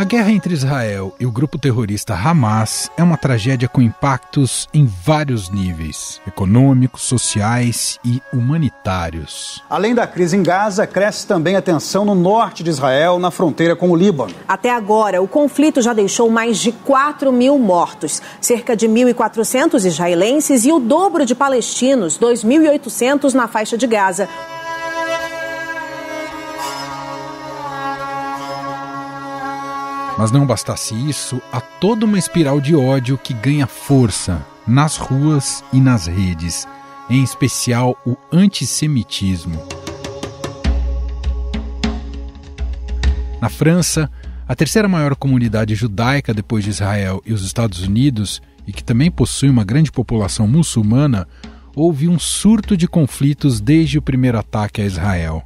A guerra entre Israel e o grupo terrorista Hamas é uma tragédia com impactos em vários níveis, econômicos, sociais e humanitários. Além da crise em Gaza, cresce também a tensão no norte de Israel, na fronteira com o Líbano. Até agora, o conflito já deixou mais de 4.000 mortos, cerca de 1.400 israelenses e o dobro de palestinos, 2.800 na faixa de Gaza. Mas não bastasse isso, há toda uma espiral de ódio que ganha força nas ruas e nas redes, em especial o antissemitismo. Na França, a terceira maior comunidade judaica depois de Israel e os Estados Unidos, e que também possui uma grande população muçulmana, houve um surto de conflitos desde o primeiro ataque a Israel.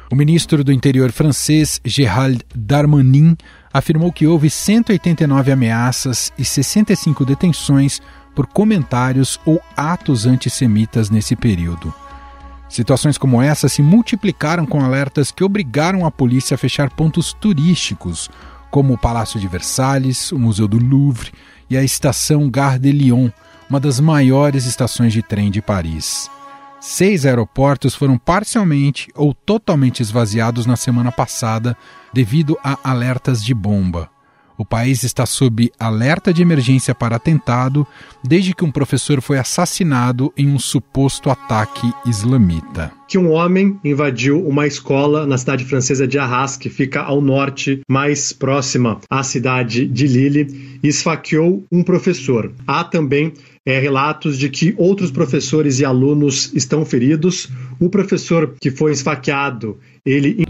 O ministro do Interior francês, Gérald Darmanin, afirmou que houve 189 ameaças e 65 detenções por comentários ou atos antissemitas nesse período. Situações como essa se multiplicaram com alertas que obrigaram a polícia a fechar pontos turísticos, como o Palácio de Versalhes, o Museu do Louvre e a estação Gare de Lyon, uma das maiores estações de trem de Paris. 6 aeroportos foram parcialmente ou totalmente esvaziados na semana passada devido a alertas de bomba. O país está sob alerta de emergência para atentado desde que um professor foi assassinado em um suposto ataque islamita. Que um homem invadiu uma escola na cidade francesa de Arras, que fica ao norte, mais próxima à cidade de Lille, e esfaqueou um professor. Há também relatos de que outros professores e alunos estão feridos. O professor que foi esfaqueado, ele...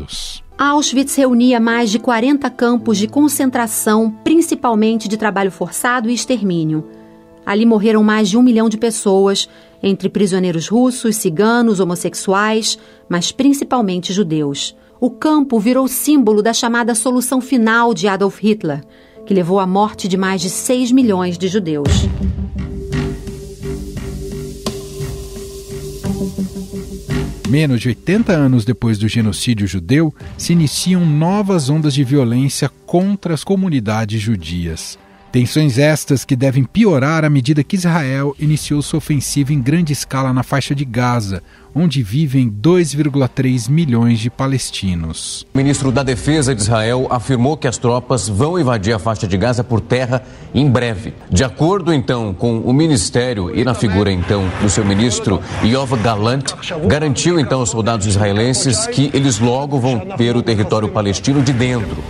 Auschwitz reunia mais de 40 campos de concentração, principalmente de trabalho forçado e extermínio. Ali morreram mais de 1 milhão de pessoas, entre prisioneiros russos, ciganos, homossexuais, mas principalmente judeus. O campo virou símbolo da chamada solução final de Adolf Hitler, que levou à morte de mais de 6 milhões de judeus. Menos de 80 anos depois do genocídio judeu, se iniciam novas ondas de violência contra as comunidades judias. Tensões estas que devem piorar à medida que Israel iniciou sua ofensiva em grande escala na faixa de Gaza, onde vivem 2,3 milhões de palestinos. O ministro da Defesa de Israel afirmou que as tropas vão invadir a faixa de Gaza por terra em breve. De acordo, então, com o ministério e na figura, então, do seu ministro, Yoav Gallant, garantiu, então, aos soldados israelenses que eles logo vão ter o território palestino de dentro.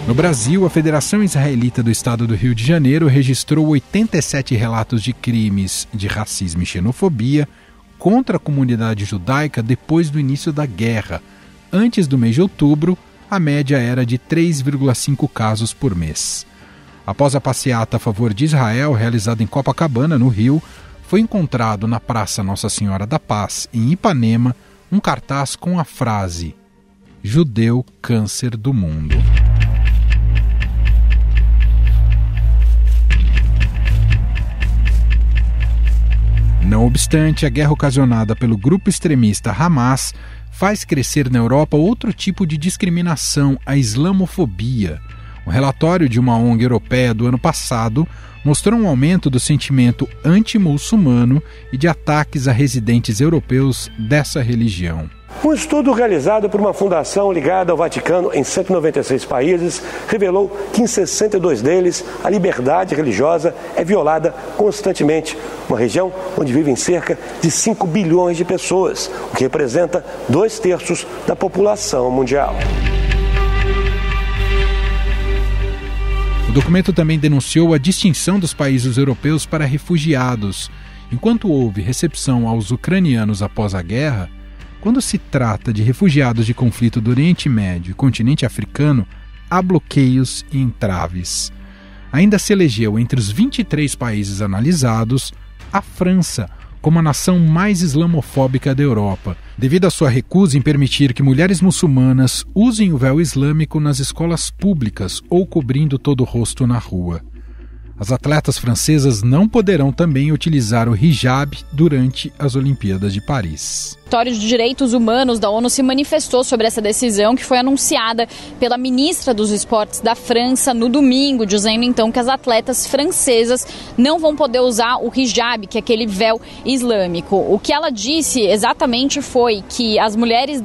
No Brasil, a Federação Israelita do Estado do Rio de Janeiro registrou 87 relatos de crimes de racismo e xenofobia contra a comunidade judaica depois do início da guerra. Antes do mês de outubro, a média era de 3,5 casos por mês. Após a passeata a favor de Israel, realizada em Copacabana, no Rio, foi encontrado na Praça Nossa Senhora da Paz, em Ipanema, um cartaz com a frase "Judeu, câncer do mundo". Não obstante, a guerra ocasionada pelo grupo extremista Hamas faz crescer na Europa outro tipo de discriminação, a islamofobia. Um relatório de uma ONG europeia do ano passado mostrou um aumento do sentimento anti-muçulmano e de ataques a residentes europeus dessa religião. Um estudo realizado por uma fundação ligada ao Vaticano em 196 países revelou que em 62 deles a liberdade religiosa é violada constantemente. Uma região onde vivem cerca de 5 bilhões de pessoas, o que representa 2/3 da população mundial. O documento também denunciou a distinção dos países europeus para refugiados. Enquanto houve recepção aos ucranianos após a guerra, quando se trata de refugiados de conflito do Oriente Médio e continente africano, há bloqueios e entraves. Ainda se elegeu entre os 23 países analisados a França como a nação mais islamofóbica da Europa, devido à sua recusa em permitir que mulheres muçulmanas usem o véu islâmico nas escolas públicas ou cobrindo todo o rosto na rua. As atletas francesas não poderão também utilizar o hijab durante as Olimpíadas de Paris. Escritório de Direitos Humanos da ONU se manifestou sobre essa decisão que foi anunciada pela ministra dos Esportes da França no domingo, dizendo então que as atletas francesas não vão poder usar o hijab, que é aquele véu islâmico. O que ela disse exatamente foi que as mulheres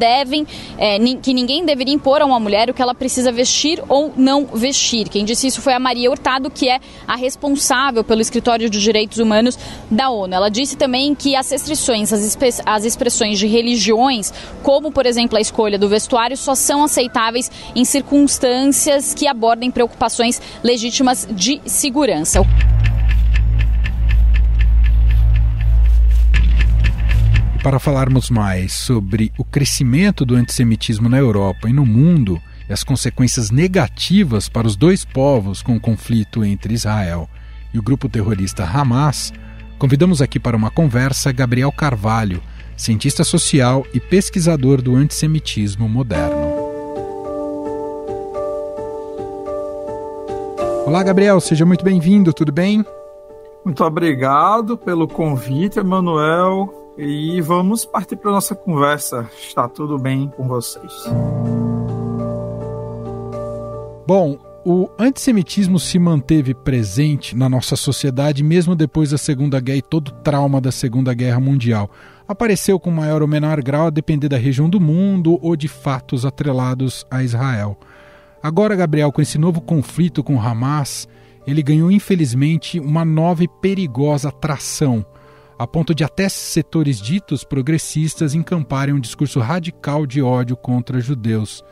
que ninguém deveria impor a uma mulher o que ela precisa vestir ou não vestir. Quem disse isso foi a Maria Hurtado, que é a responsável pelo Escritório de Direitos Humanos da ONU. Ela disse também que as restrições às expressões de religiões, como, por exemplo, a escolha do vestuário, só são aceitáveis em circunstâncias que abordem preocupações legítimas de segurança. Para falarmos mais sobre o crescimento do antissemitismo na Europa e no mundo e as consequências negativas para os dois povos com o conflito entre Israel e o grupo terrorista Hamas, convidamos aqui para uma conversa Gabriel Carvalho, cientista social e pesquisador do antissemitismo moderno. Olá, Gabriel, seja muito bem-vindo, tudo bem? Muito obrigado pelo convite, Emanuel, e vamos partir para a nossa conversa. Está tudo bem com vocês? Bom, o antissemitismo se manteve presente na nossa sociedade mesmo depois da Segunda Guerra e todo o trauma da Segunda Guerra Mundial. Apareceu com maior ou menor grau a depender da região do mundo ou de fatos atrelados a Israel. Agora, Gabriel, com esse novo conflito com Hamas, ele ganhou infelizmente uma nova e perigosa tração, a ponto de até setores ditos progressistas encamparem um discurso radical de ódio contra judeus.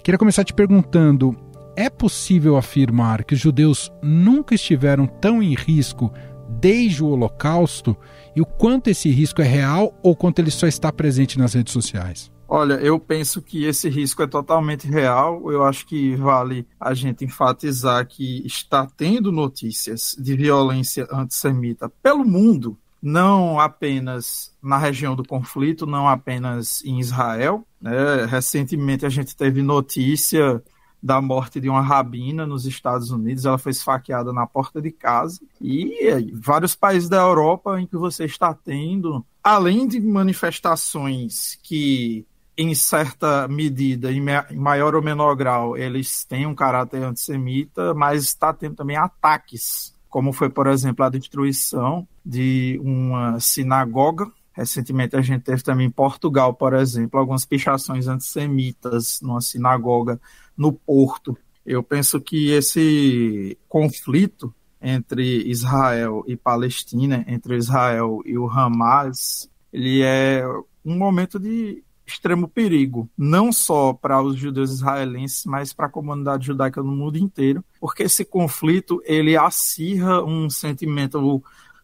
Queria começar te perguntando: é possível afirmar que os judeus nunca estiveram tão em risco desde o Holocausto? E o quanto esse risco é real ou quanto ele só está presente nas redes sociais? Olha, eu penso que esse risco é totalmente real. Eu acho que vale a gente enfatizar que está tendo notícias de violência antissemita pelo mundo, não apenas na região do conflito, não apenas em Israel, né? Recentemente a gente teve notícia da morte de uma rabina nos Estados Unidos. Ela foi esfaqueada na porta de casa. E vários países da Europa em que você está tendo, além de manifestações que, em certa medida, em maior ou menor grau, eles têm um caráter antissemita, mas está tendo também ataques, como foi, por exemplo, a destruição de uma sinagoga. Recentemente a gente teve também em Portugal, por exemplo, algumas pichações antissemitas numa sinagoga no Porto. Eu penso que esse conflito entre Israel e Palestina, entre Israel e o Hamas, ele é um momento de extremo perigo, não só para os judeus israelenses, mas para a comunidade judaica no mundo inteiro, porque esse conflito ele acirra um sentimento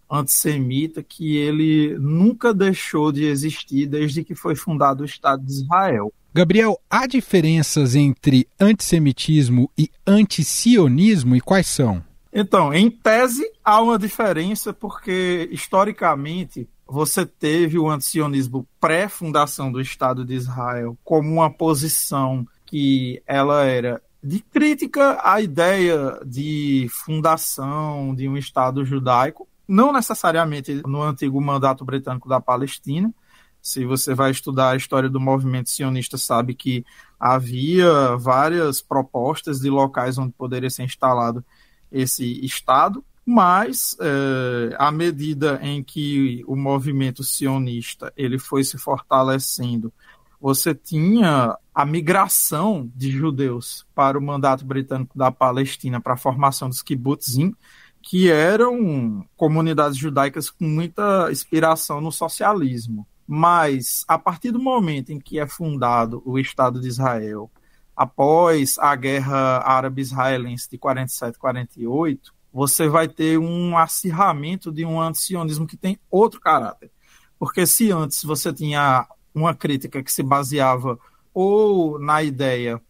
antissemita que ele nunca deixou de existir desde que foi fundado o Estado de Israel. Gabriel, há diferenças entre antissemitismo e antisionismo e quais são? Então, em tese, há uma diferença porque, historicamente, você teve o antisionismo pré-fundação do Estado de Israel como uma posição que ela era de crítica à ideia de fundação de um Estado judaico, não necessariamente no antigo mandato britânico da Palestina. Se você vai estudar a história do movimento sionista, sabe que havia várias propostas de locais onde poderia ser instalado esse Estado, mas à medida em que o movimento sionista ele foi se fortalecendo, você tinha a migração de judeus para o mandato britânico da Palestina, para a formação dos kibbutzim, que eram comunidades judaicas com muita inspiração no socialismo. Mas, a partir do momento em que é fundado o Estado de Israel, após a Guerra Árabe-Israelense de 47-48, você vai ter um acirramento de um antisionismo que tem outro caráter. Porque se antes você tinha uma crítica que se baseava ou na ideia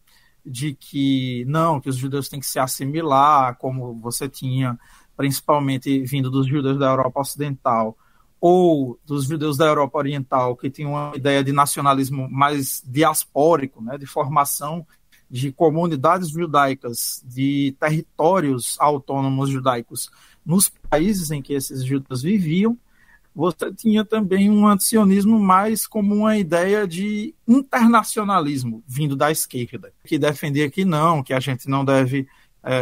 de que não, que os judeus têm que se assimilar, como você tinha principalmente vindo dos judeus da Europa Ocidental, ou dos judeus da Europa Oriental, que tinham uma ideia de nacionalismo mais diaspórico, né, de formação de comunidades judaicas, de territórios autônomos judaicos nos países em que esses judeus viviam, você tinha também um antisionismo mais como uma ideia de internacionalismo vindo da esquerda, que defendia que não, que a gente não deve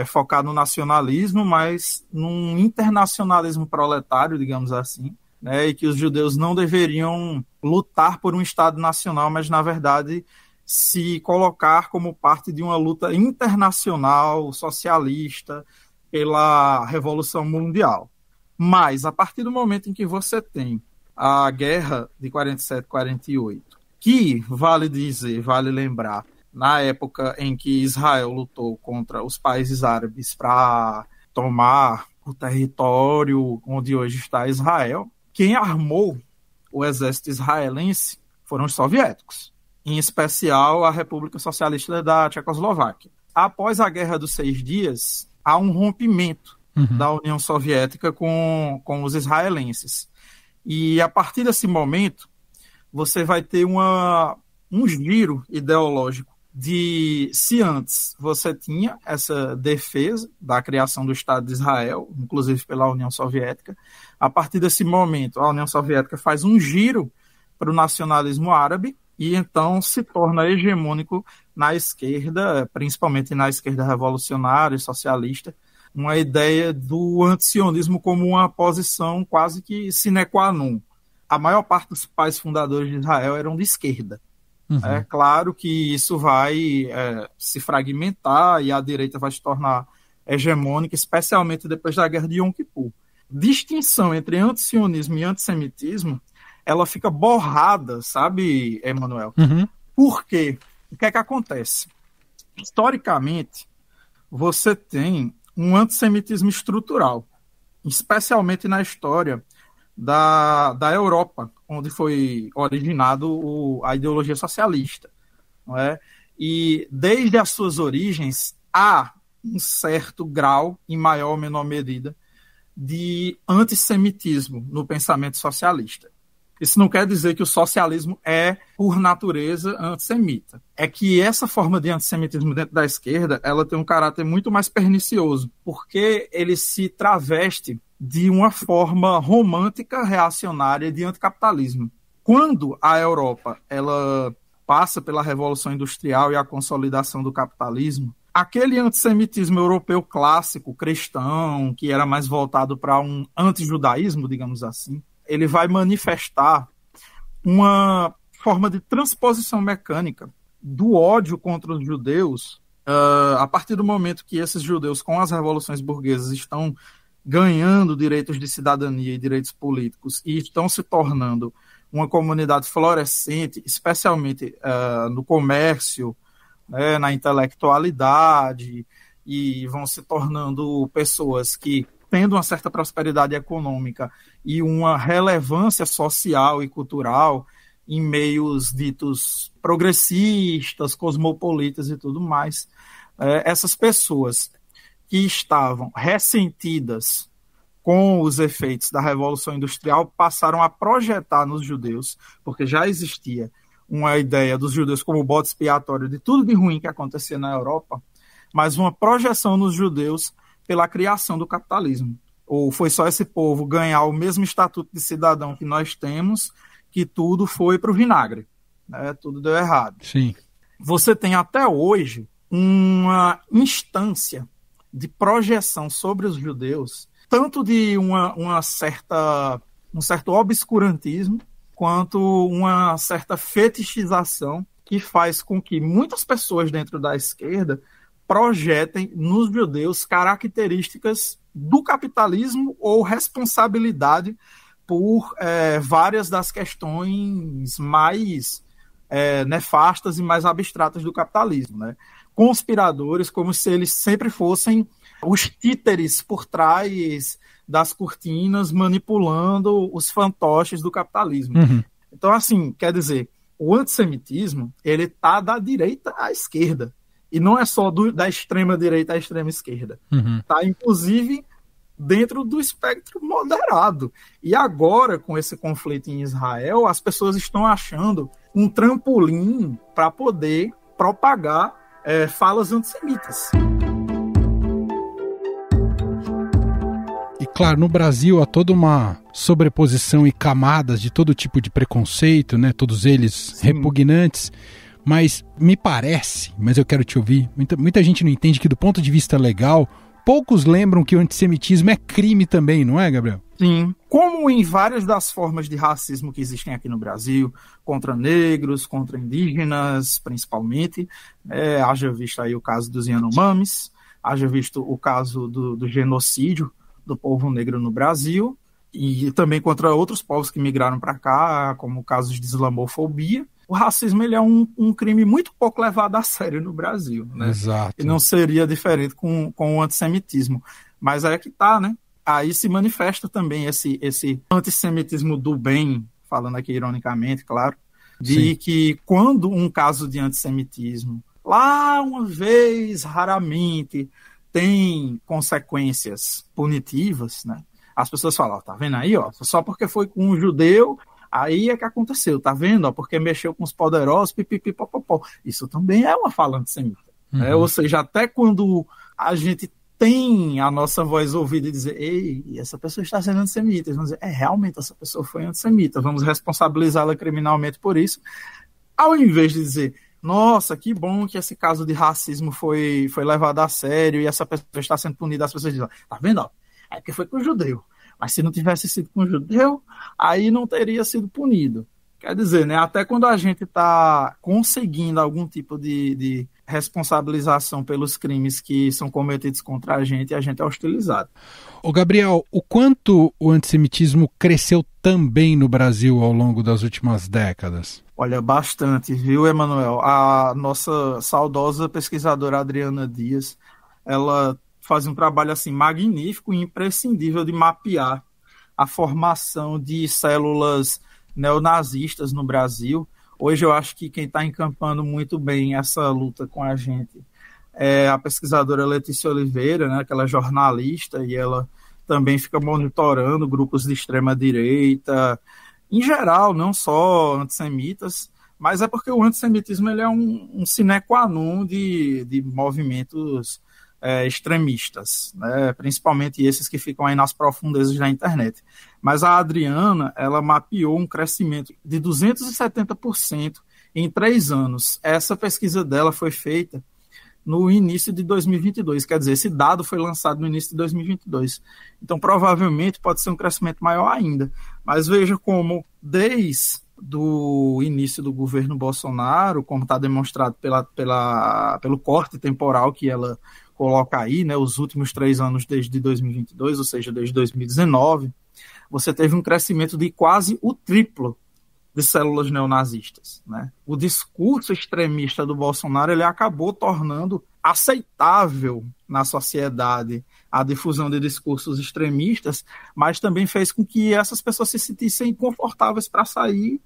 focar no nacionalismo, mas num internacionalismo proletário, digamos assim, né, e que os judeus não deveriam lutar por um Estado nacional, mas, na verdade, se colocar como parte de uma luta internacional, socialista, pela Revolução Mundial. Mas, a partir do momento em que você tem a guerra de 47-48, que, vale dizer, vale lembrar, na época em que Israel lutou contra os países árabes para tomar o território onde hoje está Israel, quem armou o exército israelense foram os soviéticos, em especial a República Socialista da Tchecoslováquia. Após a Guerra dos 6 Dias, há um rompimento da União Soviética com os israelenses. E a partir desse momento, você vai ter um giro ideológico de, se antes você tinha essa defesa da criação do Estado de Israel, inclusive pela União Soviética, a partir desse momento a União Soviética faz um giro para o nacionalismo árabe e então se torna hegemônico na esquerda, principalmente na esquerda revolucionária e socialista, uma ideia do antisionismo como uma posição quase que sine qua non. A maior parte dos pais fundadores de Israel eram de esquerda. É claro que isso vai se fragmentar e a direita vai se tornar hegemônica, especialmente depois da Guerra de Yom Kippur. Distinção entre antisionismo e antissemitismo, ela fica borrada, sabe, Emanuel? Por quê? O que é que acontece? Historicamente, você tem um antissemitismo estrutural, especialmente na história da Europa, onde foi originado a ideologia socialista. Não é? E desde as suas origens, há um certo grau, em maior ou menor medida, de antissemitismo no pensamento socialista. Isso não quer dizer que o socialismo é, por natureza, antissemita. É que essa forma de antissemitismo dentro da esquerda, ela tem um caráter muito mais pernicioso, porque ele se traveste de uma forma romântica, reacionária de anticapitalismo. Quando a Europa ela passa pela Revolução Industrial e a consolidação do capitalismo, aquele antissemitismo europeu clássico, cristão, que era mais voltado para um antijudaísmo, digamos assim, ele vai manifestar uma forma de transposição mecânica do ódio contra os judeus a partir do momento que esses judeus, com as revoluções burguesas, estão ganhando direitos de cidadania e direitos políticos e estão se tornando uma comunidade florescente, especialmente no comércio, na intelectualidade, e vão se tornando pessoas que, tendo uma certa prosperidade econômica e uma relevância social e cultural em meios ditos progressistas, cosmopolitas e tudo mais, essas pessoas que estavam ressentidas com os efeitos da Revolução Industrial passaram a projetar nos judeus, porque já existia uma ideia dos judeus como bode expiatório de tudo de ruim que acontecia na Europa, mas uma projeção nos judeus pela criação do capitalismo. Ou foi só esse povo ganhar o mesmo estatuto de cidadão que nós temos, que tudo foi para o vinagre, né? Tudo deu errado. Sim. Você tem até hoje uma instância de projeção sobre os judeus, tanto de um certo obscurantismo, quanto uma certa fetichização que faz com que muitas pessoas dentro da esquerda projetem nos judeus características do capitalismo ou responsabilidade por várias das questões mais nefastas e mais abstratas do capitalismo, né? Conspiradores, como se eles sempre fossem os títeres por trás das cortinas manipulando os fantoches do capitalismo. Então, assim, quer dizer, o antissemitismo, ele está da direita à esquerda. E não é só da extrema-direita à extrema-esquerda. Está, inclusive, dentro do espectro moderado. E agora, com esse conflito em Israel, as pessoas estão achando um trampolim para poder propagar falas antissemitas. E Claro, no Brasil há toda uma sobreposição e camadas de todo tipo de preconceito, né? Todos eles repugnantes. Mas me parece, mas eu quero te ouvir, muita gente não entende que do ponto de vista legal, poucos lembram que o antissemitismo é crime também, não é, Gabriel? Sim, como em várias das formas de racismo que existem aqui no Brasil, contra negros, contra indígenas, principalmente, haja visto aí o caso dos Yanomamis, haja visto o caso do genocídio do povo negro no Brasil, e também contra outros povos que migraram para cá, como casos de islamofobia. O racismo ele é um crime muito pouco levado a sério no Brasil, né? Exato. E não seria diferente com o antissemitismo. Mas aí é que tá, né? Aí se manifesta também esse antissemitismo do bem, falando aqui ironicamente, claro, de que quando um caso de antissemitismo, lá uma vez, raramente, tem consequências punitivas, né? As pessoas falam, tá vendo aí, ó, só porque foi com um judeu, aí é que aconteceu, tá vendo? Ó, porque mexeu com os poderosos, pipipipopopó. Isso também é uma fala antissemita. Né? Ou seja, até quando a gente tem a nossa voz ouvida e dizer, ei, essa pessoa está sendo antissemita, eles vão dizer, realmente essa pessoa foi antissemita, vamos responsabilizá-la criminalmente por isso, ao invés de dizer, nossa, que bom que esse caso de racismo foi levado a sério e essa pessoa está sendo punida, as pessoas dizem, tá vendo? Ó, é porque foi com o judeu. Mas se não tivesse sido com o judeu, aí não teria sido punido. Quer dizer, né, até quando a gente está conseguindo algum tipo de responsabilização pelos crimes que são cometidos contra a gente é hostilizado. Ô Gabriel, o quanto o antissemitismo cresceu também no Brasil ao longo das últimas décadas? Olha, bastante, viu, Emanuel? A nossa saudosa pesquisadora Adriana Dias, ela faz um trabalho assim magnífico e imprescindível de mapear a formação de células neonazistas no Brasil. Hoje eu acho que quem está encampando muito bem essa luta com a gente é a pesquisadora Letícia Oliveira, né, que ela é jornalista e ela também fica monitorando grupos de extrema-direita, em geral, não só antissemitas, mas é porque o antissemitismo ele é um sine qua non de movimentos extremistas, né? Principalmente esses que ficam aí nas profundezas da internet. Mas a Adriana, ela mapeou um crescimento de 270% em 3 anos. Essa pesquisa dela foi feita no início de 2022, quer dizer, esse dado foi lançado no início de 2022. Então, provavelmente, pode ser um crescimento maior ainda. Mas veja como, desde do início do governo Bolsonaro, como está demonstrado pelo corte temporal que ela coloca aí, né, os últimos 3 anos desde 2022, ou seja, desde 2019, você teve um crescimento de quase o triplo de células neonazistas, né? O discurso extremista do Bolsonaro ele acabou tornando aceitável na sociedade a difusão de discursos extremistas, mas também fez com que essas pessoas se sentissem confortáveis para sair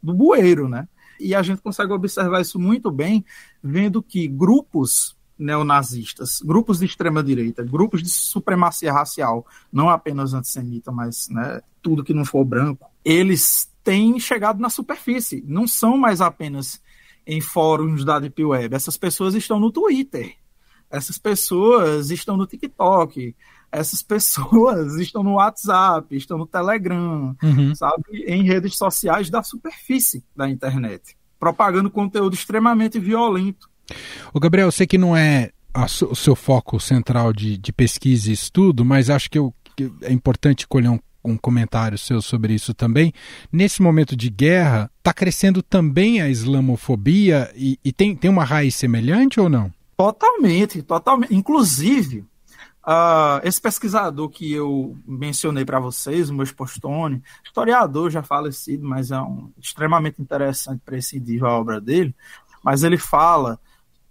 do bueiro, né? E a gente consegue observar isso muito bem, vendo que grupos neonazistas, grupos de extrema-direita, grupos de supremacia racial, não apenas antissemita, mas, né, tudo que não for branco, eles têm chegado na superfície, não são mais apenas em fóruns da Deep Web, essas pessoas estão no Twitter, essas pessoas estão no TikTok, essas pessoas estão no WhatsApp, estão no Telegram, sabe, em redes sociais da superfície da internet, propagando conteúdo extremamente violento. Ô Gabriel, eu sei que não é o seu foco central de pesquisa e estudo, mas acho que é importante colher um comentário seu sobre isso também. Nesse momento de guerra, está crescendo também a islamofobia e tem uma raiz semelhante ou não? Totalmente. Inclusive, esse pesquisador que eu mencionei para vocês, o meu Postone, historiador já falecido, mas é extremamente interessante, prescindível a obra dele, mas ele fala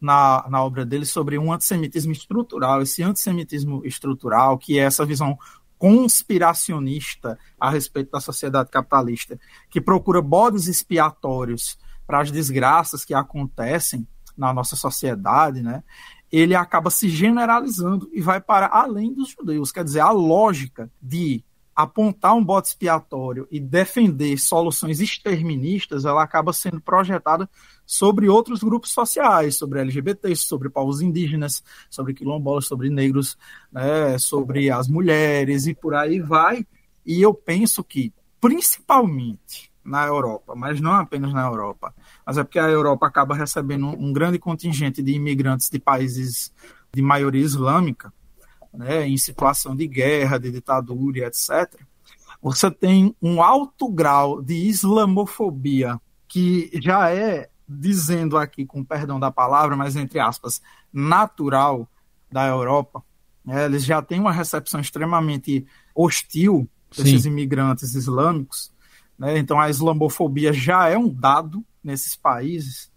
na obra dele sobre um antissemitismo estrutural, esse antissemitismo estrutural, que é essa visão conspiracionista a respeito da sociedade capitalista, que procura bodes expiatórios para as desgraças que acontecem na nossa sociedade, né? Ele acaba se generalizando e vai para além dos judeus. Quer dizer, a lógica de apontar um bode expiatório e defender soluções exterministas, ela acaba sendo projetada sobre outros grupos sociais, sobre LGBTs, sobre povos indígenas, sobre quilombolas, sobre negros, né, sobre as mulheres e por aí vai. E eu penso que, principalmente na Europa, mas não apenas na Europa, mas é porque a Europa acaba recebendo um grande contingente de imigrantes de países de maioria islâmica, né, em situação de guerra, de ditadura, etc., você tem um alto grau de islamofobia que já é, dizendo aqui com perdão da palavra, mas entre aspas, natural da Europa, né, eles já têm uma recepção extremamente hostil desses imigrantes islâmicos, né, então a islamofobia já é um dado nesses países,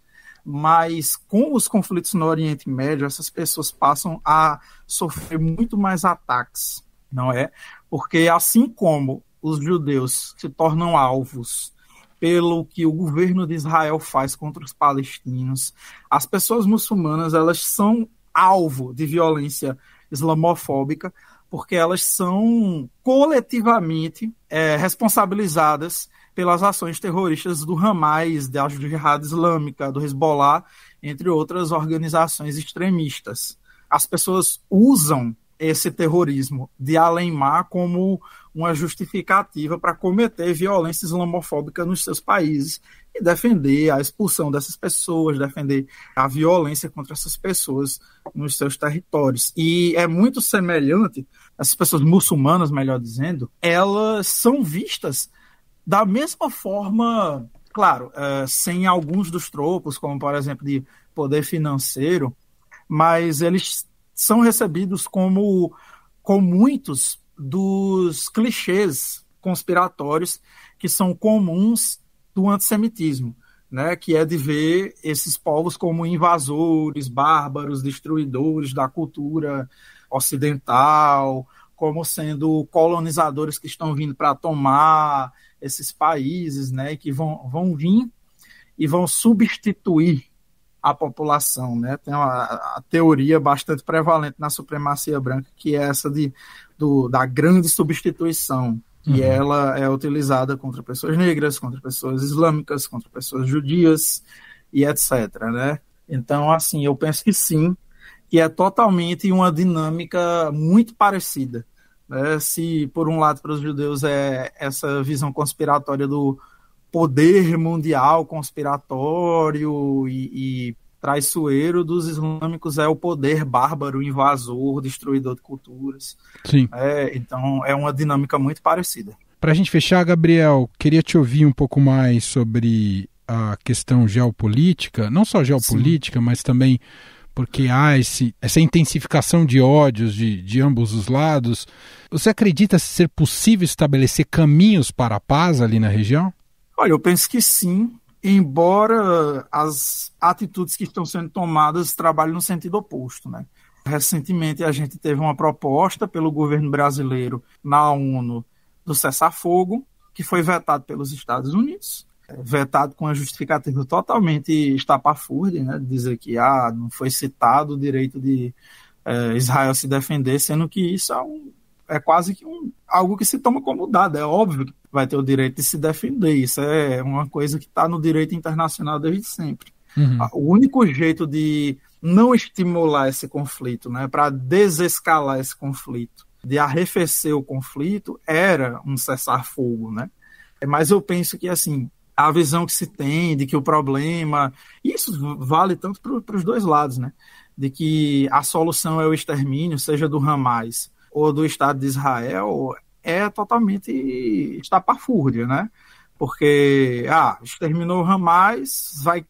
mas com os conflitos no Oriente Médio, essas pessoas passam a sofrer muito mais ataques, não é? Porque assim como os judeus se tornam alvos pelo que o governo de Israel faz contra os palestinos, as pessoas muçulmanas, elas são alvo de violência islamofóbica, porque elas são coletivamente responsabilizadas pelas ações terroristas do Hamas, da Jihad Islâmica, do Hezbollah, entre outras organizações extremistas. As pessoas usam esse terrorismo de além-mar como uma justificativa para cometer violência islamofóbica nos seus países e defender a expulsão dessas pessoas, defender a violência contra essas pessoas nos seus territórios. E é muito semelhante, essas pessoas muçulmanas, melhor dizendo, elas são vistas da mesma forma, claro, sem alguns dos tropos, como, por exemplo, de poder financeiro, mas eles são recebidos com muitos dos clichês conspiratórios que são comuns do antissemitismo, né? Que é de ver esses povos como invasores, bárbaros, destruidores da cultura ocidental, como sendo colonizadores que estão vindo para tomar esses países, né, que vão vir e vão substituir a população, né? Tem a teoria bastante prevalente na supremacia branca, que é essa da grande substituição, e ela é utilizada contra pessoas negras, contra pessoas islâmicas, contra pessoas judias e etc., né? Então, assim, eu penso que sim, que é totalmente uma dinâmica muito parecida. Se, por um lado, para os judeus é essa visão conspiratória do poder mundial conspiratório e traiçoeiro, dos islâmicos é o poder bárbaro, invasor, destruidor de culturas. Sim. Então, é uma dinâmica muito parecida. Para a gente fechar, Gabriel, queria te ouvir um pouco mais sobre a questão geopolítica, não só geopolítica, sim, mas também porque há essa intensificação de ódios de ambos os lados. Você acredita ser possível estabelecer caminhos para a paz ali na região? Olha, eu penso que sim, embora as atitudes que estão sendo tomadas trabalhem no sentido oposto, né? Recentemente a gente teve uma proposta pelo governo brasileiro na ONU do cessar-fogo, que foi vetado pelos Estados Unidos. Vetado com a justificativa totalmente estapafúrdia, né, de dizer que não foi citado o direito de Israel se defender, sendo que isso é quase que algo que se toma como dado. É óbvio que vai ter o direito de se defender, isso é uma coisa que está no direito internacional desde sempre. O único jeito de não estimular esse conflito, né, para desescalar esse conflito, de arrefecer o conflito, era um cessar-fogo, né? Mas eu penso que, assim, a visão que se tem de que o problema, isso vale tanto para os dois lados, né? De que a solução é o extermínio, seja do Hamas ou do Estado de Israel, é totalmente estapafúrdia, né? Porque, exterminou o Hamas, vai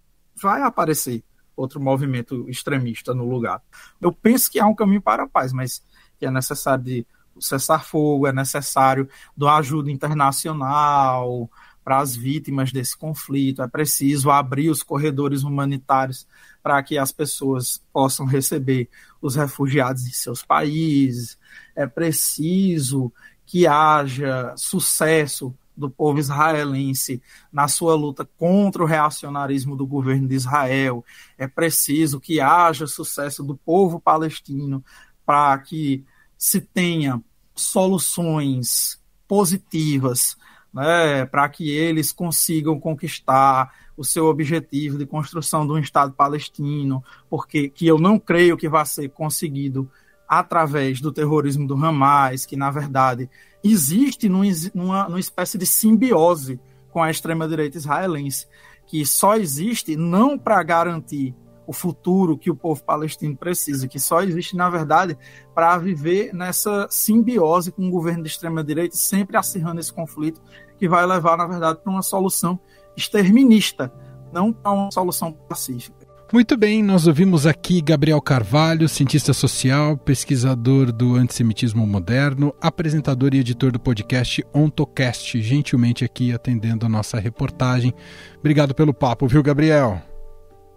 aparecer outro movimento extremista no lugar. Eu penso que há um caminho para a paz, mas que é necessário cessar fogo, é necessário dar ajuda internacional para as vítimas desse conflito, é preciso abrir os corredores humanitários para que as pessoas possam receber os refugiados em seus países, é preciso que haja sucesso do povo israelense na sua luta contra o reacionarismo do governo de Israel, é preciso que haja sucesso do povo palestino para que se tenha soluções positivas, né, para que eles consigam conquistar o seu objetivo de construção de um Estado palestino, porque que eu não creio que vai ser conseguido através do terrorismo do Hamas, que, na verdade, existe numa espécie de simbiose com a extrema-direita israelense, que só existe não para garantir o futuro que o povo palestino precisa, que só existe, na verdade, para viver nessa simbiose com o governo de extrema-direita, sempre acirrando esse conflito, que vai levar, na verdade, para uma solução exterminista, não para uma solução pacífica. Muito bem, nós ouvimos aqui Gabriel Carvalho, cientista social, pesquisador do antissemitismo moderno, apresentador e editor do podcast OntoCast, gentilmente aqui atendendo a nossa reportagem. Obrigado pelo papo, viu, Gabriel?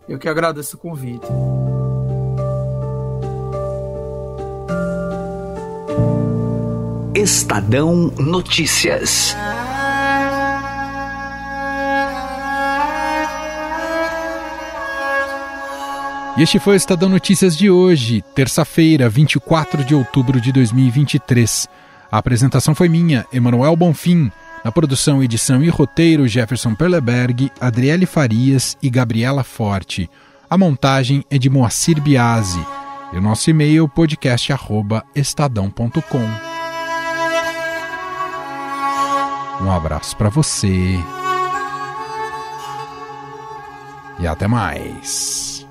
Eu que agradeço o convite. Estadão Notícias. E este foi o Estadão Notícias de hoje, terça-feira, 24 de outubro de 2023. A apresentação foi minha, Emanuel Bonfim. Na produção, edição e roteiro, Jefferson Perleberg, Adriele Farias e Gabriela Forte. A montagem é de Moacir Biasi. E o nosso e-mail, podcast@estadão.com. Um abraço para você. E até mais.